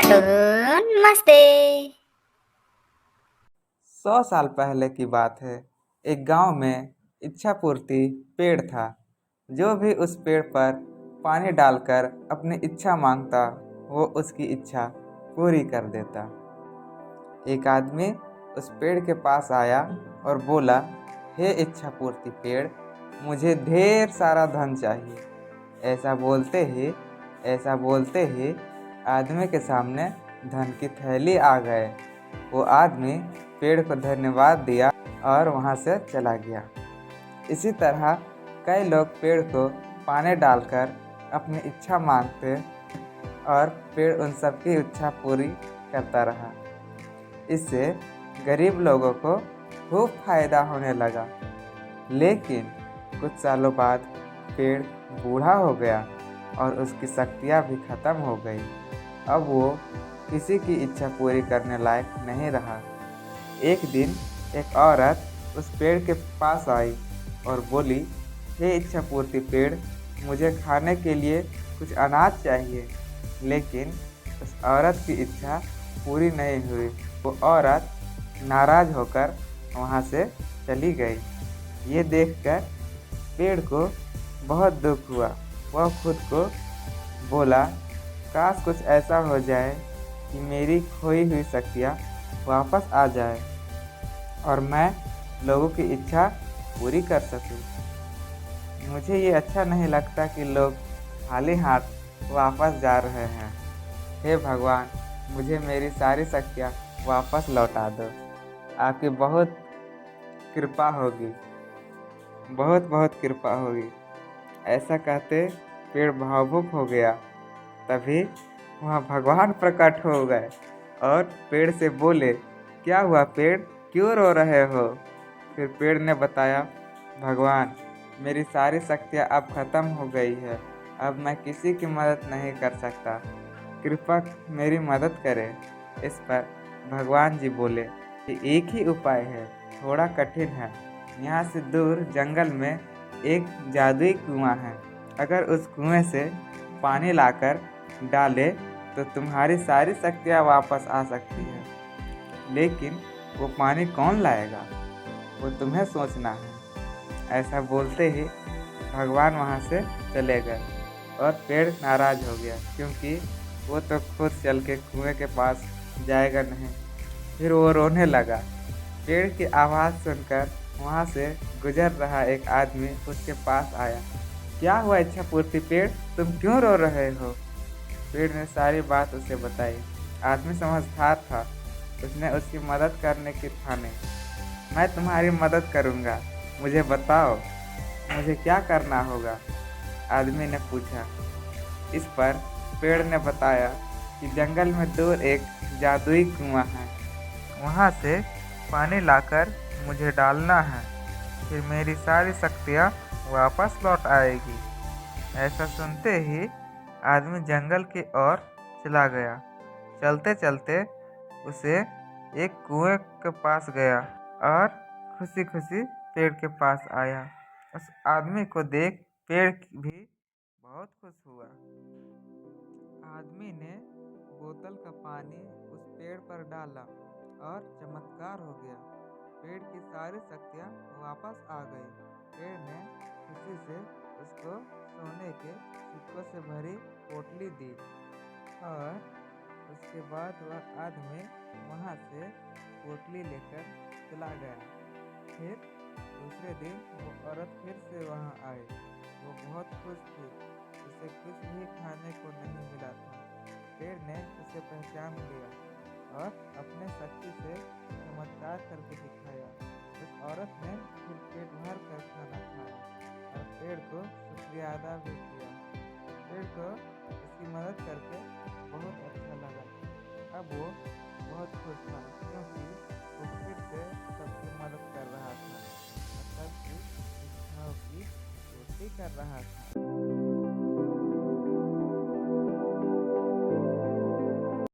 Cartoon मस्ती। 100 साल पहले की बात है। एक गांव में इच्छा पूर्ति पेड़ था। जो भी उस पेड़ पर पानी डालकर अपनी इच्छा मांगता वो उसकी इच्छा पूरी कर देता। एक आदमी उस पेड़ के पास आया और बोला, हे इच्छा पूर्ति पेड़, मुझे ढेर सारा धन चाहिए। ऐसा बोलते ही आदमी के सामने धन की थैली आ गए। वो आदमी पेड़ को धन्यवाद दिया और वहाँ से चला गया। इसी तरह कई लोग पेड़ को पानी डालकर अपनी इच्छा मांगते और पेड़ उन सबकी इच्छा पूरी करता रहा। इससे गरीब लोगों को खूब फायदा होने लगा। लेकिन कुछ सालों बाद पेड़ बूढ़ा हो गया और उसकी शक्तियाँ भी खत्म हो गई। अब वो किसी की इच्छा पूरी करने लायक नहीं रहा। एक दिन एक औरत उस पेड़ के पास आई और बोली, हे इच्छा पूर्ति पेड़, मुझे खाने के लिए कुछ अनाज चाहिए। लेकिन उस औरत की इच्छा पूरी नहीं हुई। वो औरत नाराज होकर वहाँ से चली गई। ये देखकर पेड़ को बहुत दुख हुआ। वह खुद को बोला, काश कुछ ऐसा हो जाए कि मेरी खोई हुई शक्तियाँ वापस आ जाए और मैं लोगों की इच्छा पूरी कर सकूं। मुझे ये अच्छा नहीं लगता कि लोग खाली हाथ वापस जा रहे हैं। हे भगवान, मुझे मेरी सारी शक्तियाँ वापस लौटा दो। आपकी बहुत कृपा होगी, बहुत बहुत कृपा होगी। ऐसा कहते पेड़ भावुक हो गया। तभी वहाँ भगवान प्रकट हो गए और पेड़ से बोले, क्या हुआ पेड़, क्यों रो रहे हो? फिर पेड़ ने बताया, भगवान, मेरी सारी शक्तियाँ अब खत्म हो गई है। अब मैं किसी की मदद नहीं कर सकता। कृपा मेरी मदद करें। इस पर भगवान जी बोले कि एक ही उपाय है, थोड़ा कठिन है। यहाँ से दूर जंगल में एक जादुई कुआं है। अगर उस कुएं से पानी लाकर डाले तो तुम्हारी सारी शक्तियाँ वापस आ सकती है। लेकिन वो पानी कौन लाएगा, वो तुम्हें सोचना है। ऐसा बोलते ही भगवान वहाँ से चले गए और पेड़ नाराज हो गया, क्योंकि वो तो खुद चल के कुएं के पास जाएगा नहीं। फिर वो रोने लगा। पेड़ की आवाज़ सुनकर वहाँ से गुजर रहा एक आदमी उसके पास आया। क्या हुआ इच्छा पूर्ति पेड़, तुम क्यों रो रहे हो? पेड़ ने सारी बात उसे बताई। आदमी समझदार था, उसने उसकी मदद करने की ठानी। मैं तुम्हारी मदद करूँगा, मुझे बताओ मुझे क्या करना होगा? आदमी ने पूछा। इस पर पेड़ ने बताया कि जंगल में दूर एक जादुई कुआं है। वहाँ से पानी लाकर मुझे डालना है, फिर मेरी सारी शक्तियाँ वापस लौट आएगी। ऐसा सुनते ही आदमी जंगल की ओर चला गया। चलते चलते उसे एक कुएं के पास गया और खुशी खुशी पेड़ के पास आया। उस आदमी को देख पेड़ भी बहुत खुश हुआ। आदमी ने बोतल का पानी उस पेड़ पर डाला और चमत्कार हो गया। पेड़ की सारी शक्तियाँ वापस आ गई। पेड़ ने खुशी से उसको सोने के सिक्कों से भरी पोटली दी और उसके बाद वह आदमी वहाँ से पोटली लेकर चला गया। फिर दूसरे दिन वो औरत फिर से वहाँ आई। वो बहुत खुश थी, उसे कुछ भी खाने को नहीं मिला था। पेड़ ने उसे पहचान लिया और अपने शक्ति से चमत्कार करके दिखाया। उस औरत ने फिर पेट भर कर खाना खाया और पेड़ को शुक्रिया अदा भी किया। पेड़ को उसकी मदद करके बहुत अच्छा लगा। अब वो बहुत खुश था, क्योंकि वो फिर से सबकी मदद कर रहा था और सबकी इच्छाओं की पूर्ति कर रहा था।